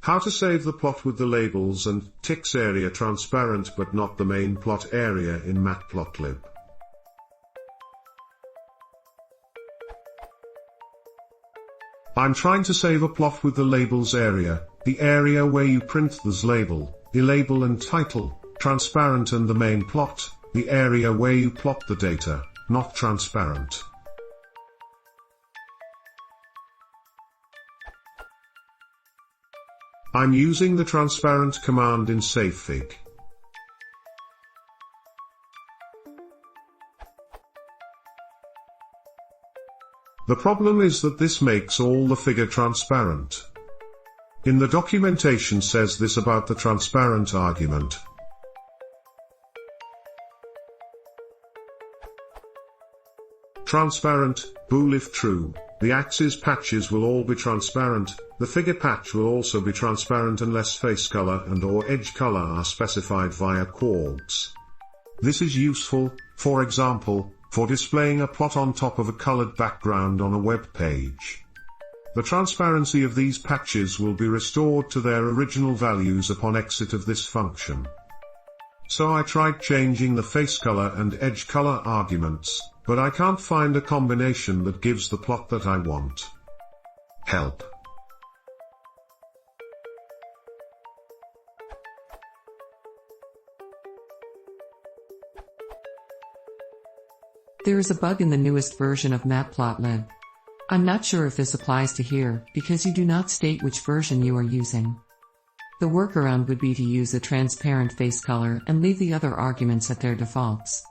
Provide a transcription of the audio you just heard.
How to save the plot with the labels and ticks area transparent but not the main plot area in matplotlib. I'm trying to save a plot with the labels area, the area where you print this label, the label and title, transparent, and the main plot, the area where you plot the data, not transparent. I'm using the transparent command in savefig. The problem is that this makes all the figure transparent. In the documentation says this about the transparent argument. Transparent, bool if true, the axis patches will all be transparent, the figure patch will also be transparent unless face color and or edge color are specified via quarks. This is useful, for example, for displaying a plot on top of a colored background on a web page. The transparency of these patches will be restored to their original values upon exit of this function. So I tried changing the face color and edge color arguments, but I can't find a combination that gives the plot that I want. Help. There is a bug in the newest version of matplotlib. I'm not sure if this applies to here, because you do not state which version you are using. The workaround would be to use a transparent face color and leave the other arguments at their defaults.